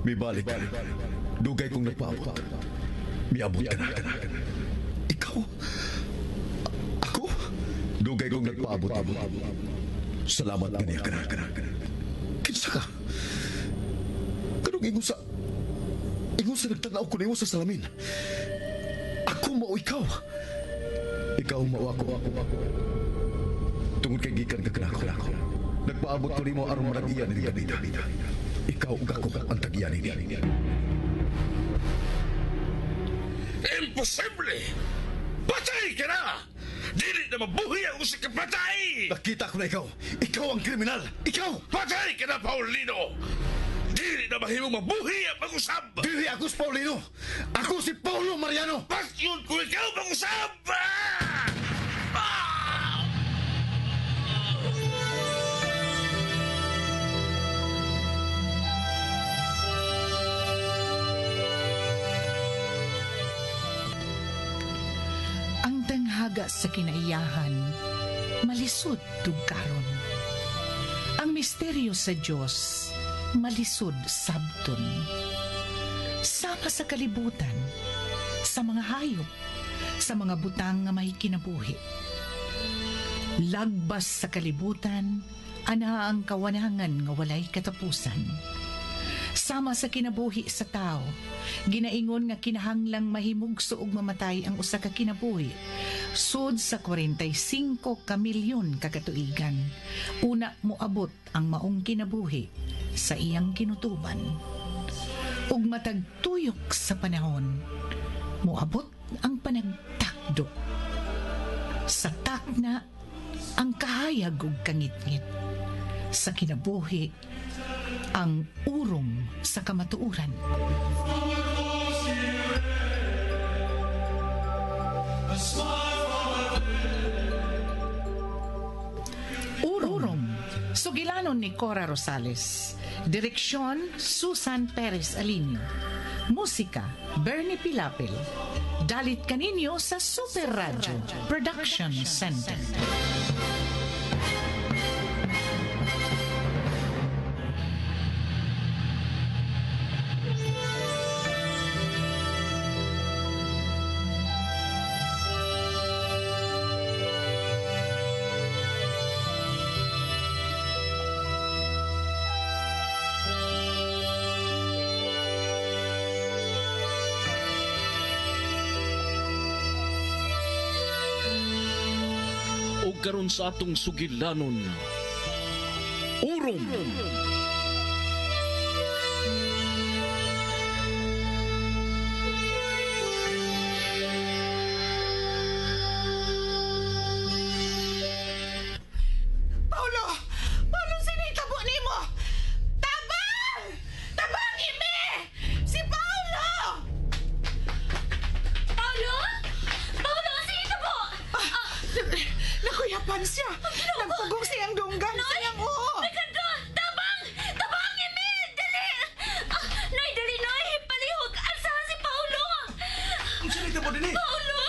May balik ka. Dugay kong nagpaabot. May abot ka na. Ikaw? Ako? Dugay kong nagpaabot. Salamat ka niya. Kinsa ka? Kanong ingon sa nagtanaw ko na sa salamin. Ako mao ikaw. Ikaw mao ako. Tungod kay gikan ka kanako. Nagpaabot ko nimo aron marag-iya ni Gabida. Ikaw ug ako ang tag-iya niya. Imposible! Patay ka na! Dili na mabuhi ang usik ka patay! Nakita ko na ikaw. Ikaw ang kriminal. Ikaw! Patay ka na, Paulino! Dili na mahimong mabuhi ang pag-usab! Dili ako si Paulino. Ako si Paulo Mariano. Pasyon ko ikaw pag-usab! Ang tanghaga sa kinaiyahan, malisod tugkaron. Ang misteryo sa Diyos, malisod sabton. Sama sa kalibutan, sa mga hayop, sa mga butang nga may kinabuhi. Lagbas sa kalibutan, ana ang kawanangan nga walay katapusan. Sama sa kinabuhi sa tao, ginaingon nga kinahanglang mahimugso ug mamatay ang usa ka kinabuhi. Sud sa 45 ka milyon kakatuigan, una moabot ang maong kinabuhi sa iyang kinutuban. Ug matagtuyok sa panahon, moabot ang panagtakdo. Sa takna, ang kahayag ug kangitngit. Sa kinabuhi, ang urong sa kamatuuran. Urong, sugilanon ni Cora Rosales. Direksyon, Susan Perez Alinio. Musika, Bernie Pilapil. Dalit kaninyo sa Super Radio Production Center. O karon sa atong sugilanon, Urong! Paulo! Paulo, sinitabo nimo! Tabang! Tabang, ime! Si Paulo! Paulo? Paulo, sinitabo! Nakuyapan siya. Nagpugong siyang dunggan. Sayang oo. Ricardo! Tabang! Tabang, ime! Dali! Noy, dali, Noy! Palihog! Alsa si Paulo! Ang salita mo din eh. Paulo!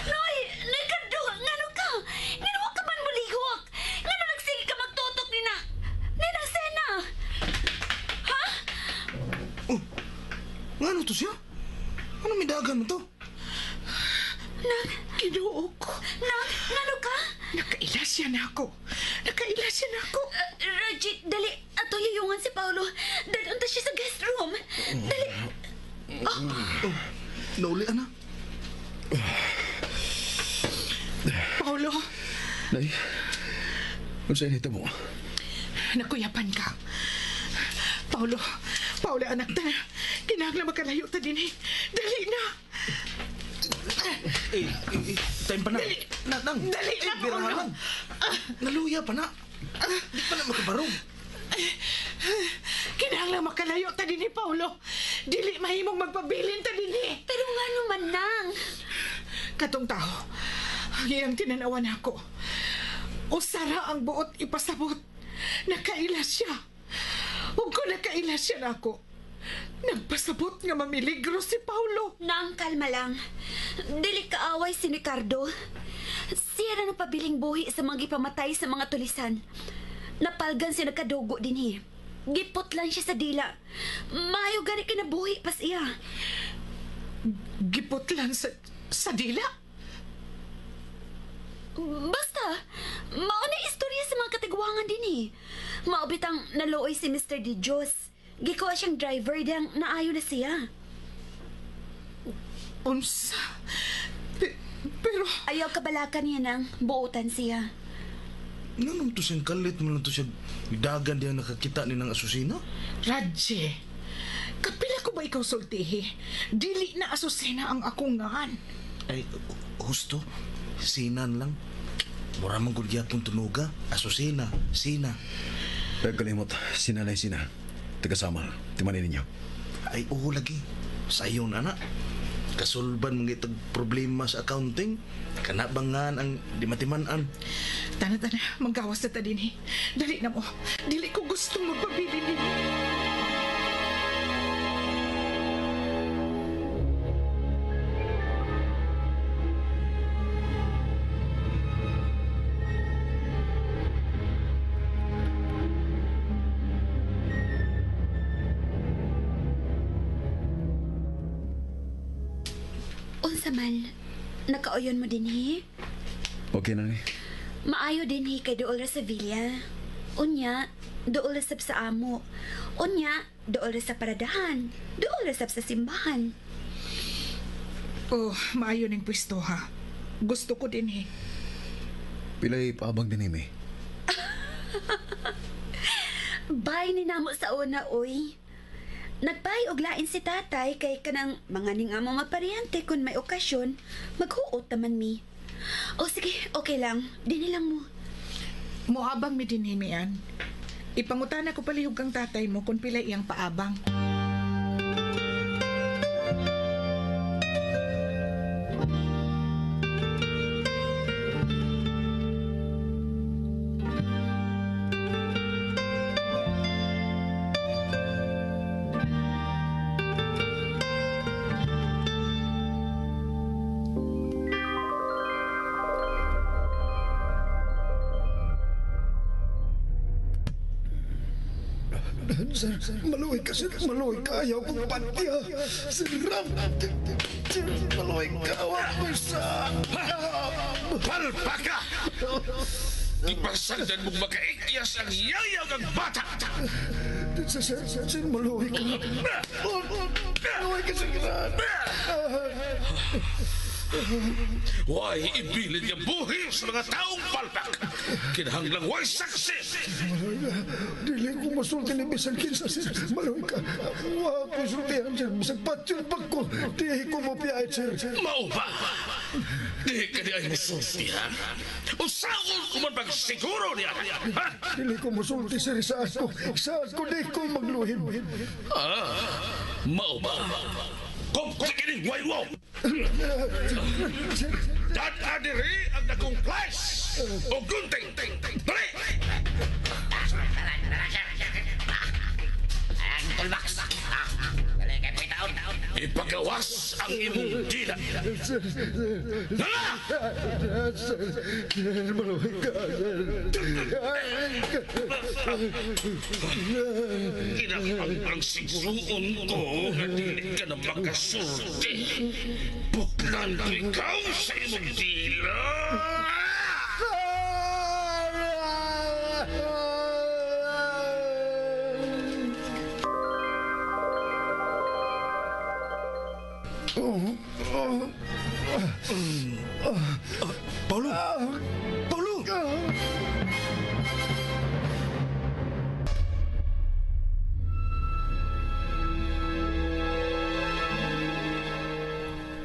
Noy! Ricardo! Ngano ka? Ngano ka man mulihog? Ngano nagsige ka magtutok ni na? Ninang Sena! Ha? Ngano to siya? Ano may dagan mo to? Kinuo ko. Ngano ka? Nakailas siya na ako. Rajit, dali! Ato yuyungan si Paulo. Dadunta siya sa guest room. Dali! Nauli, ana. Paulo, Nay, ano sa'yo nito mo? nakuyapan ka. Paulo, anak ta. Kinahanglan makalayo ta din eh. Dali na. Time pa na. Dali na, Paulo. Naluya pa na. Di pa na makabarog. Kinahanglan makalayo ta din eh, Paulo. Dili mahimong magpabilin ta din eh. Pero nga naman nang. Katong tao, iyang tinanawan ako. Usara ang buot ipasabot. Nakailas siya. Ug kung nakailas siya na ako, nagpasabot nga mamiligro si Paulo. Nang, kalma lang. Dili kaaway si Ricardo. Siya na napabiling buhi sa mga gipamatay sa mga tulisan. Napalgan siya nagkadugo din eh. Gipot lang siya sa dila. Maayo gani kinabuhi pas iya. Giputlan sa dila? Basta, mauna istorya sa mga katigwangan din eh. Maubitang naluoy si Mr. Di Diyos. Gikuha siyang driver diyang naayo na siya. Unsa? Pero... Ayaw kabalakan niya nang buutan siya. Nanong to siyang kalit mo lang to siya dagan diyan nakakita ni ng asusina? Radje, kapila ko ba ikaw sultihi? Dili na asusina ang akong ngan. Ay, husto. Sinan lang. Mura man gud gyapon tunuga. Asusina, sina. Kalimot, sinanay sina. Tagasama, timanin ninyo. Ay, oo lagi. Sayon, anak. Kasulban mga itag problema sa accounting. Kanabangan ang dimatimanan. Tana-tana, manggawas na ta din eh. Dali na mo. Dili ko gusto magpabili din. Unsa man, nakauyon mo din eh. Okay na ni. Maayo din hi kay dool ra sa villa. Unya, dool ra sab sa amo. Unya, dool ra sa paradahan. Dool ra sab sa simbahan. Oh, maayo ning pwesto ha. Gusto ko din eh. Pilay paabang din imi. Bay ni namo sa una, oy. Nagpay og lain si tatay kay kanang mga ning amo maparyante kung may okasyon, maghuot naman mi. O sige, okay lang. Dini lang mo. Muabang mi din himian. Ipangutana ko palihog kang tatay mo kung pila iyang paabang. Sir, maluwi ka, sir. Maluwi ka. Ayaw kong patya. Sir, Ram. Sir, maluwi ka. Awak mo sa... Palpaka! Ipasagdan mong makaikyas ang yayaw ng bata! Sir, maluwi ka. Maluwi ka, sir. Way ibilin niya buhi sa mga taong palpak! Kinahanglang way saksi! Dili ko masulti ni Bisan Kinsa, sir. Maluwi ka. Wag ko sultihan, sir. Bisag patyon pag ko. Di ko mapiyait, sir. Mao ba? Di ka di ay masultihan? Usaon ko man pagsiguro niya! Ha? Dili ko masulti, sir. Saan ko di ko magluhin. Mao ba? Kung kikinig waywaw! Dadadiri ang dakong flash! O gunting! Dali! Ipagawas ang imong dila! Dala! Sir, maluwi ka, sir. Kinakapang siguroon ko na dili ka na makasulti. Buknan ko ikaw sa imong dila! Paulo! Paulo!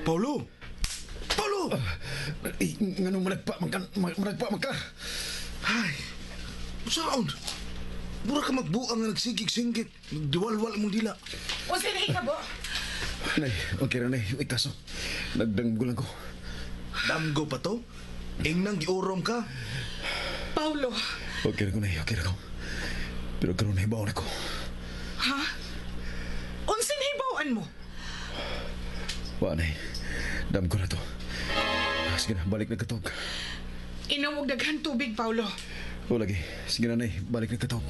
Paulo! Paulo! Ngano managpa man ka? Ay, saan? Mura ka magbuang na nagsigig-singgit. Nagduwal-wal mong dila. O sino ikabo? Nay, okay na, nay. May kaso. Nagdanggulan ko. Damgo pa to? Ingnang giurom ka? Paulo. Okay na ko, nay. Okay na ko. Pero karoon na hibaw na ko. Ha? Unsin hibawaan mo? Wa, nay. Dam ko na to. Sige na, balik na katog. Inom og daghang tubig, Paulo. O lagi. Sige na, nay. Balik na katog.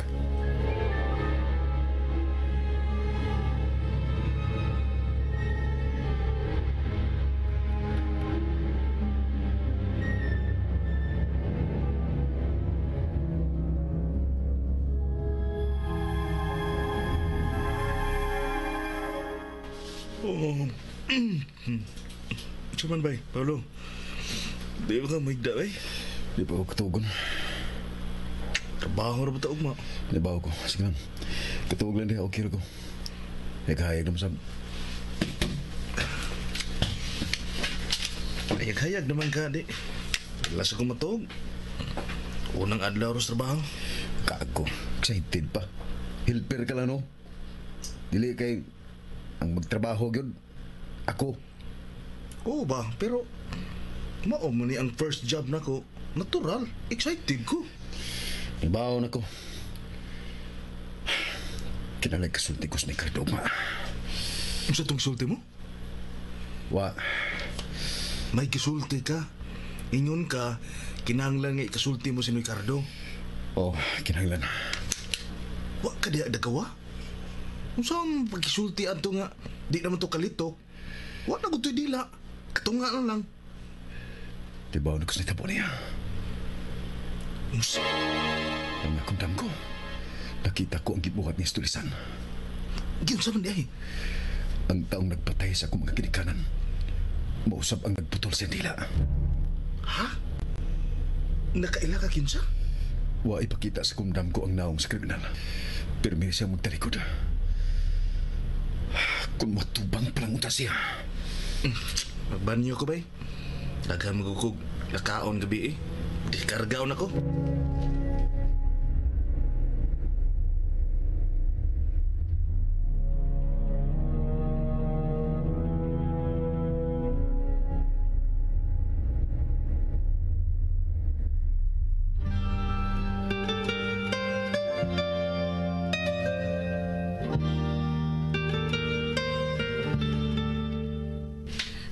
Oh. Cuman bay, Paulo. Di ba ka magda bay? Di pa ako katugon. Trabaho ra ba taog mo? Di ba ako? Sige lang. Katuog lang di ako kira ko. Eh kahayag naman sab. Hayag-hayag naman ka, di. Lasa ko matog. Unang adlaw ros trabaho. Kago. Excited pa. Helper ka lang no? Dili kay ang magtrabaho gyud. Ako. Oo ba? Pero mao mo ni ang first job na ko. Natural. Excited ko. Ibaw na ko. Kinalay kasulti ko sa ni Cardoma. Ano sa tong sulti mo? Wa. May kisulti ka. Ingon ka, kinahanglan nga ikasulti mo si Ricardo. Oh, kinahanglan. Wa ka diya dagawa? Kung saan pagkisulti ato nga, di naman to kalitok. Wa na gutoy dila. Katunga na lang. Dibaw na ko sa nitabo niya. Musa, Ang nakundam ko. Nakita ko ang gibuhat ni Stulisan. giyon sa man diay. Ang taong nagpatay sa akong mga kinikanan. Mausap ang nagputol sa dila. Ha? Nakaila ka kinsa? Wa ipakita sa kumdam ko ang naong sa kriminal. Pero may siya magtalikod. Kung matubang palang utas siya. Magbanyo ko bay. Daghan magukog. Lakaon gabi eh. Dikargaon ako.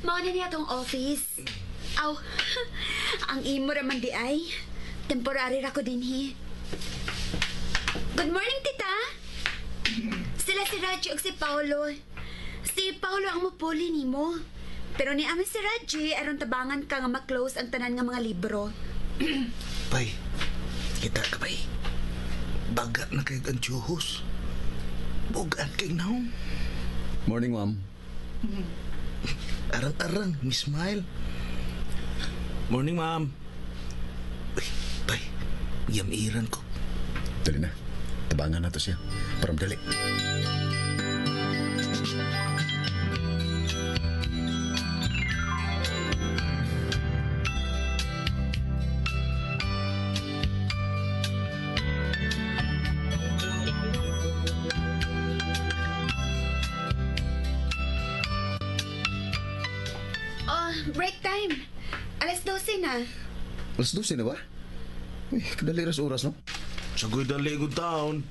Mao na niya tong office. Aw, ang imo raman di ay. Temporary ra ko dinhi. Good morning, tita. Sila si Raji ug si Paulo. Si Paulo ang mupuli nimo. Pero ni amin si Raji aron tabangan ka nga ma-close ang tanan nga mga libro. Bay, kita ka bay. Bagat na kayo ang tiyuhos. Bugat kay naong. Morning, ma'am. Arang-arang, Miss Smile. Morning, ma'am. Uy, bay, yamiran ko. Dali na. Tabangan na to siya. Para madali. Oh, break time. Alas 12 na. Alas 12 na ba? Uy, kadali ras oras, no? Sagoy dali ko taon.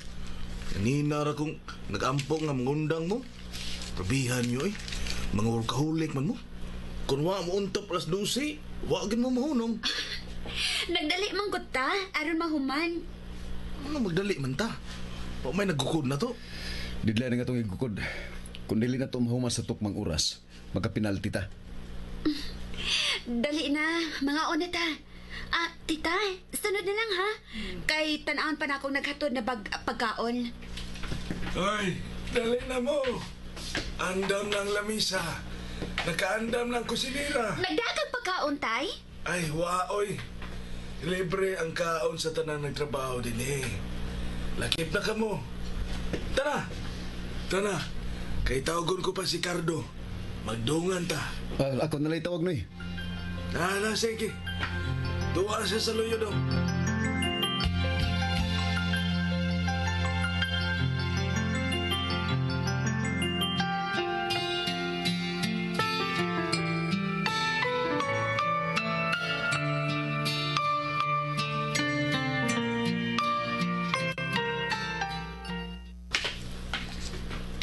Kanina ra kong nag-ampong nga mangundang mo. Probihan nyo eh. Mga workaholic man mo. Kung wa mo untap alas 12, wagin mo mahunong. Nagdali man gud ta aron mahuman. Ano magdali man ta? Pa may nagukod na to. Didla na nga itong igukod. Kung dili na ito mahuman sa tukmang oras, magkapinalti ta. Dali na, mga una ta. Ah, tita, sunod na lang ha. Kay tanaon pa na akong naghatod na pagkaon. Hoy, dali na mo. Andam ng lamisa. Nakaandam ng kusinira. Nagdagang pagkaon, tay? Ay, waoy. Libre ang kaon sa tanang nagtrabaho din eh. Lakip na ka mo. Tara! Tara! Kay tawagon ko pa si Cardo. Magdungan ta. Ako nalay tawag, Noy. Sige. Tuwa siya sa luyo do.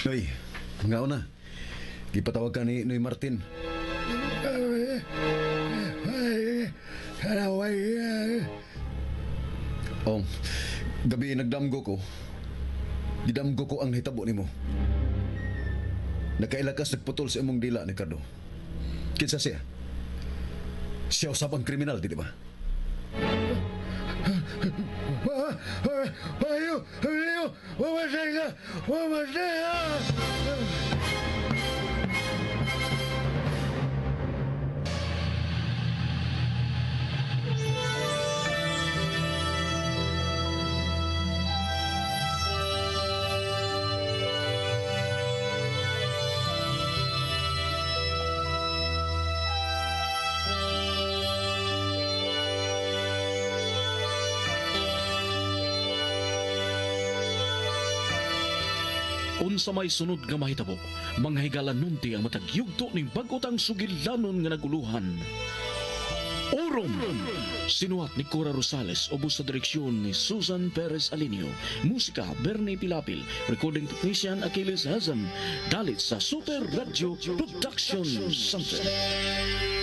Noy, mga una. Gipatawag ka ni Noy Martin. Oh, gabi nagdamgo ko. Gidamgo ko ang hitabo nimo. Nakailakas nagputol sa imong dila ni Cardo. Kinsa siya? Siya usab ang kriminal, di ba? Unsa may sunod nga mahitabo, manghigalan nunti ang matagyugto ning bag-otang sugilanon nga naguluhan. Orom! Sinuwat ni Cora Rosales, ubos sa direksyon ni Susan Perez Alinio, musika Bernie Pilapil, recording technician Achilles Hazan, dalit sa Super Radio Production Center.